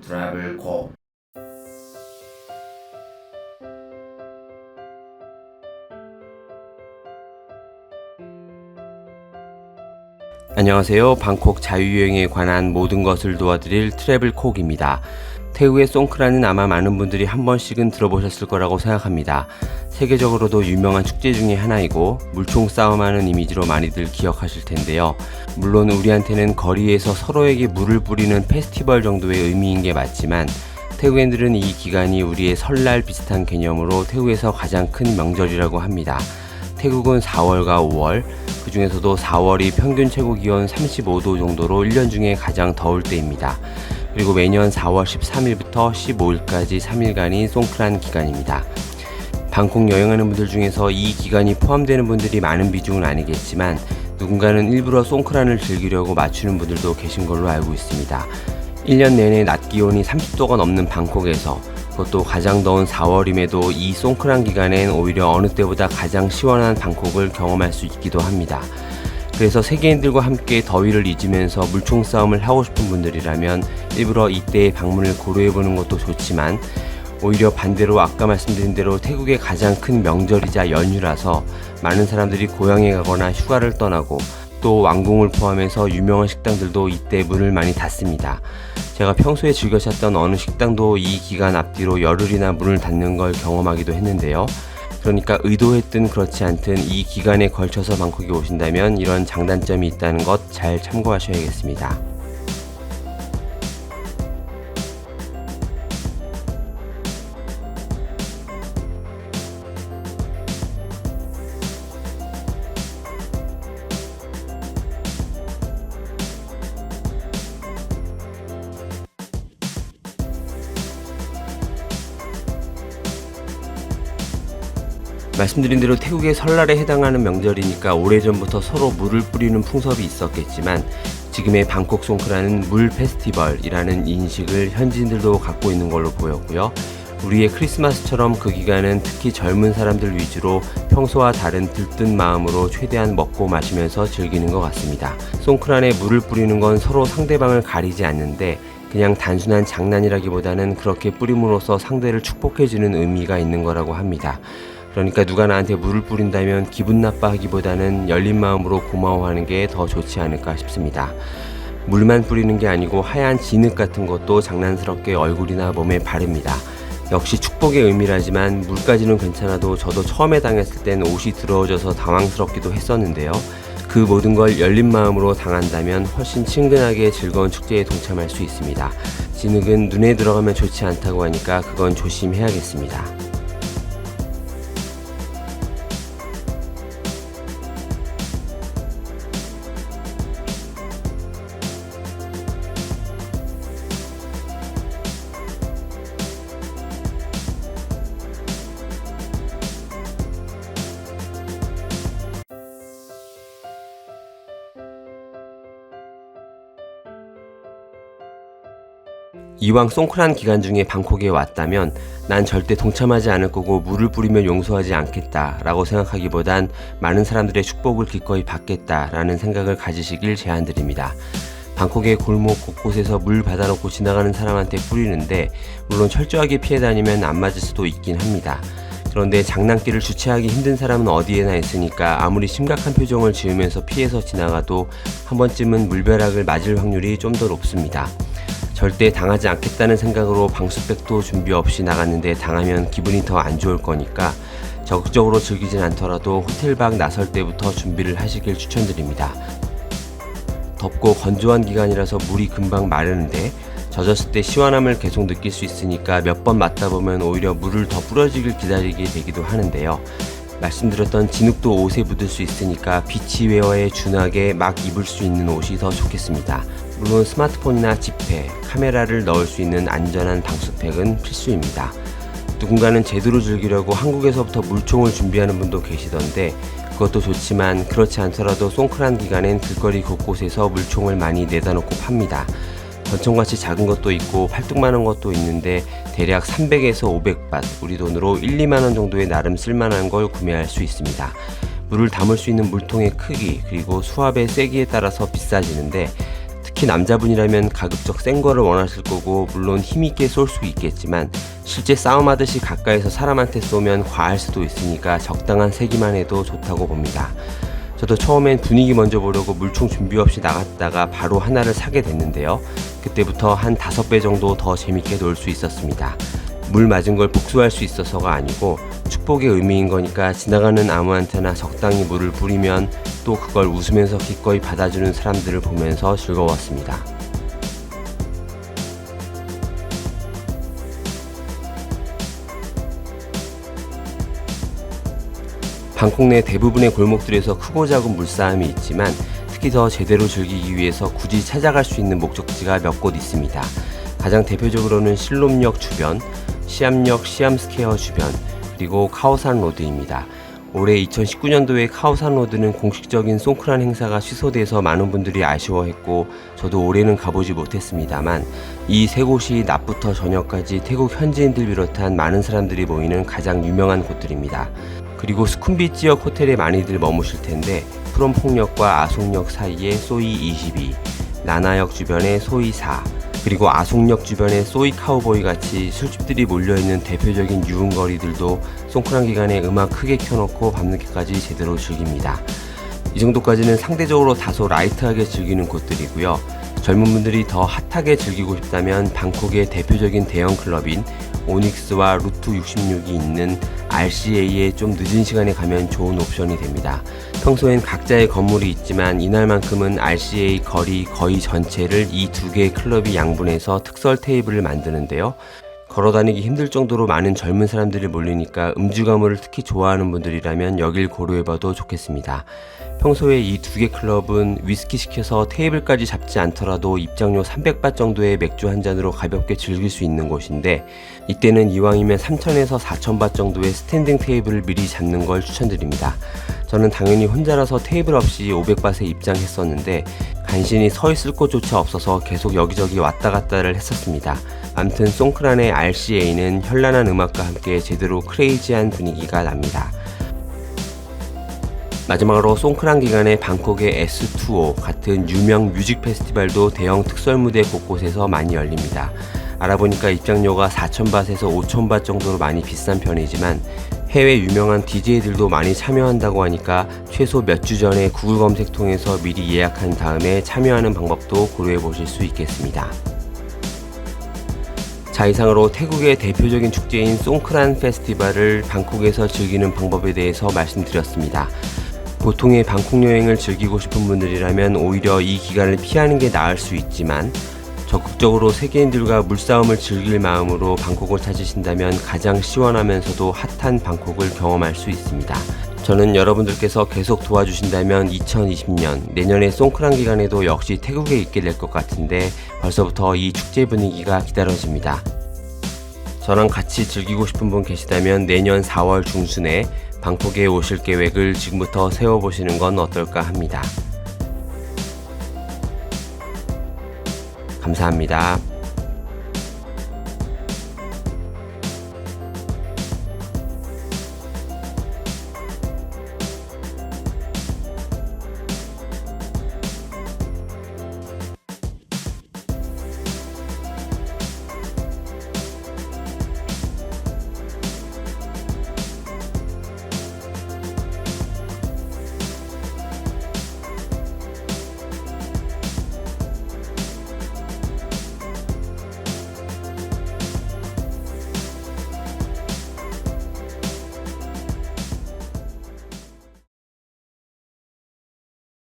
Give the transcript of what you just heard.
트래블콕. 안녕하세요. 방콕 자유여행에 관한 모든 것을 도와드릴 트래블콕입니다. 태국의 송크란은 아마 많은 분들이 한 번씩은 들어보셨을 거라고 생각합니다. 세계적으로도 유명한 축제 중에 하나이고 물총 싸움하는 이미지로 많이들 기억하실 텐데요. 물론 우리한테는 거리에서 서로에게 물을 뿌리는 페스티벌 정도의 의미인 게 맞지만 태국인들은 이 기간이 우리의 설날 비슷한 개념으로 태국에서 가장 큰 명절이라고 합니다. 태국은 4월과 5월, 그 중에서도 4월이 평균 최고 기온 35도 정도로 1년 중에 가장 더울 때입니다. 그리고 매년 4월 13일부터 15일까지 3일간이 송크란 기간입니다. 방콕 여행하는 분들 중에서 이 기간이 포함되는 분들이 많은 비중은 아니겠지만 누군가는 일부러 송크란을 즐기려고 맞추는 분들도 계신 걸로 알고 있습니다. 1년 내내 낮 기온이 30도가 넘는 방콕에서 그것도 가장 더운 4월임에도 이 송크란 기간엔 오히려 어느 때보다 가장 시원한 방콕을 경험할 수 있기도 합니다. 그래서 세계인들과 함께 더위를 잊으면서 물총 싸움을 하고 싶은 분들이라면 일부러 이때의 방문을 고려해보는 것도 좋지만 오히려 반대로 아까 말씀드린 대로 태국의 가장 큰 명절이자 연휴라서 많은 사람들이 고향에 가거나 휴가를 떠나고 또 왕궁을 포함해서 유명한 식당들도 이때 문을 많이 닫습니다. 제가 평소에 즐겨 찾던 어느 식당도 이 기간 앞뒤로 열흘이나 문을 닫는 걸 경험하기도 했는데요. 그러니까 의도했든 그렇지 않든 이 기간에 걸쳐서 방콕에 오신다면 이런 장단점이 있다는 것 잘 참고하셔야겠습니다. 말씀드린 대로 태국의 설날에 해당하는 명절이니까 오래전부터 서로 물을 뿌리는 풍습이 있었겠지만 지금의 방콕 송크란은 물 페스티벌이라는 인식을 현지인들도 갖고 있는 걸로 보였고요. 우리의 크리스마스처럼 그 기간은 특히 젊은 사람들 위주로 평소와 다른 들뜬 마음으로 최대한 먹고 마시면서 즐기는 것 같습니다. 송크란에 물을 뿌리는 건 서로 상대방을 가리지 않는데 그냥 단순한 장난이라기보다는 그렇게 뿌림으로써 상대를 축복해주는 의미가 있는 거라고 합니다. 그러니까 누가 나한테 물을 뿌린다면 기분 나빠하기보다는 열린 마음으로 고마워하는 게 더 좋지 않을까 싶습니다. 물만 뿌리는 게 아니고 하얀 진흙 같은 것도 장난스럽게 얼굴이나 몸에 바릅니다. 역시 축복의 의미라지만 물까지는 괜찮아도 저도 처음에 당했을 땐 옷이 더러워져서 당황스럽기도 했었는데요. 그 모든 걸 열린 마음으로 당한다면 훨씬 친근하게 즐거운 축제에 동참할 수 있습니다. 진흙은 눈에 들어가면 좋지 않다고 하니까 그건 조심해야겠습니다. 이왕 송크란 기간 중에 방콕에 왔다면 난 절대 동참하지 않을 거고 물을 뿌리면 용서하지 않겠다 라고 생각하기보단 많은 사람들의 축복을 기꺼이 받겠다라는 생각을 가지시길 제안드립니다. 방콕의 골목 곳곳에서 물 받아놓고 지나가는 사람한테 뿌리는데 물론 철저하게 피해 다니면 안 맞을 수도 있긴 합니다. 그런데 장난기를 주체하기 힘든 사람은 어디에나 있으니까 아무리 심각한 표정을 지으면서 피해서 지나가도 한 번쯤은 물벼락을 맞을 확률이 좀 더 높습니다. 절대 당하지 않겠다는 생각으로 방수백도 준비 없이 나갔는데 당하면 기분이 더 안 좋을 거니까 적극적으로 즐기진 않더라도 호텔 밖 나설 때부터 준비를 하시길 추천드립니다. 덥고 건조한 기간이라서 물이 금방 마르는데 젖었을 때 시원함을 계속 느낄 수 있으니까 몇 번 맞다 보면 오히려 물을 더 뿌려지길 기다리게 되기도 하는데요. 말씀드렸던 진흙도 옷에 묻을 수 있으니까 비치웨어에 준하게 막 입을 수 있는 옷이 더 좋겠습니다. 물론 스마트폰이나 지폐, 카메라를 넣을 수 있는 안전한 방수팩은 필수입니다. 누군가는 제대로 즐기려고 한국에서부터 물총을 준비하는 분도 계시던데 그것도 좋지만 그렇지 않더라도 송크란 기간엔 길거리 곳곳에서 물총을 많이 내다 놓고 팝니다. 권총같이 작은 것도 있고 팔뚝만한 것도 있는데 대략 300에서 500밭, 우리 돈으로 1, 2만원 정도의 나름 쓸만한 걸 구매할 수 있습니다. 물을 담을 수 있는 물통의 크기 그리고 수압의 세기에 따라서 비싸지는데 특히 남자분이라면 가급적 센 거를 원하실 거고 물론 힘있게 쏠 수 있겠지만 실제 싸움하듯이 가까이서 사람한테 쏘면 과할 수도 있으니까 적당한 세기만 해도 좋다고 봅니다. 저도 처음엔 분위기 먼저 보려고 물총 준비 없이 나갔다가 바로 하나를 사게 됐는데요. 그때부터 한 5배 정도 더 재밌게 놀 수 있었습니다. 물 맞은 걸 복수할 수 있어서가 아니고 축복의 의미인 거니까 지나가는 아무한테나 적당히 물을 뿌리면 또 그걸 웃으면서 기꺼이 받아주는 사람들을 보면서 즐거웠습니다. 방콕 내 대부분의 골목들에서 크고 작은 물싸움이 있지만 특히 더 제대로 즐기기 위해서 굳이 찾아갈 수 있는 목적지가 몇 곳 있습니다. 가장 대표적으로는 실롬역 주변, 시암역 시암스퀘어 주변, 그리고 카오산 로드입니다. 올해 2019년도에 카오산 로드는 공식적인 송크란 행사가 취소돼서 많은 분들이 아쉬워했고 저도 올해는 가보지 못했습니다만 이 세 곳이 낮부터 저녁까지 태국 현지인들 비롯한 많은 사람들이 모이는 가장 유명한 곳들입니다. 그리고 스쿰비 지역 호텔에 많이들 머무실 텐데 프롬퐁역과 아송역 사이에 소이 22, 나나역 주변에 소이 4, 그리고 아송역 주변에 소이 카우보이 같이 술집들이 몰려있는 대표적인 유흥거리들도 송크란 기간에 음악 크게 켜놓고 밤늦게까지 제대로 즐깁니다. 이 정도까지는 상대적으로 다소 라이트하게 즐기는 곳들이고요. 젊은 분들이 더 핫하게 즐기고 싶다면 방콕의 대표적인 대형 클럽인 오닉스와 루트 66이 있는 RCA에 좀 늦은 시간에 가면 좋은 옵션이 됩니다. 평소엔 각자의 건물이 있지만 이날만큼은 RCA 거리 거의 전체를 이 두 개의 클럽이 양분해서 특설 테이블을 만드는데요. 걸어다니기 힘들 정도로 많은 젊은 사람들이 몰리니까 음주 가무를 특히 좋아하는 분들이라면 여길 고려해봐도 좋겠습니다. 평소에 이 두 개 클럽은 위스키 시켜서 테이블까지 잡지 않더라도 입장료 300바 정도의 맥주 한 잔으로 가볍게 즐길 수 있는 곳인데 이때는 이왕이면 3,000에서 4,000바 정도의 스탠딩 테이블을 미리 잡는 걸 추천드립니다. 저는 당연히 혼자라서 테이블 없이 500밭에 입장했었는데 간신히 서 있을 곳조차 없어서 계속 여기저기 왔다 갔다를 했었습니다. 암튼 송크란의 RCA는 현란한 음악과 함께 제대로 크레이지한 분위기가 납니다. 마지막으로 송크란 기간에 방콕의 S2O 같은 유명 뮤직 페스티벌도 대형 특설 무대 곳곳에서 많이 열립니다. 알아보니까 입장료가 4,000밭에서 5,000밭 정도로 많이 비싼 편이지만 해외 유명한 DJ들도 많이 참여한다고 하니까 최소 몇 주 전에 구글 검색 통해서 미리 예약한 다음에 참여하는 방법도 고려해 보실 수 있겠습니다. 자, 이상으로 태국의 대표적인 축제인 송크란 페스티벌을 방콕에서 즐기는 방법에 대해서 말씀드렸습니다. 보통의 방콕 여행을 즐기고 싶은 분들이라면 오히려 이 기간을 피하는 게 나을 수 있지만 적극적으로 세계인들과 물싸움을 즐길 마음으로 방콕을 찾으신다면 가장 시원하면서도 핫한 방콕을 경험할 수 있습니다. 저는 여러분들께서 계속 도와주신다면 2020년 내년의 송크란 기간에도 역시 태국에 있게 될 것 같은데 벌써부터 이 축제 분위기가 기다려집니다. 저랑 같이 즐기고 싶은 분 계시다면 내년 4월 중순에 방콕에 오실 계획을 지금부터 세워보시는 건 어떨까 합니다. 감사합니다.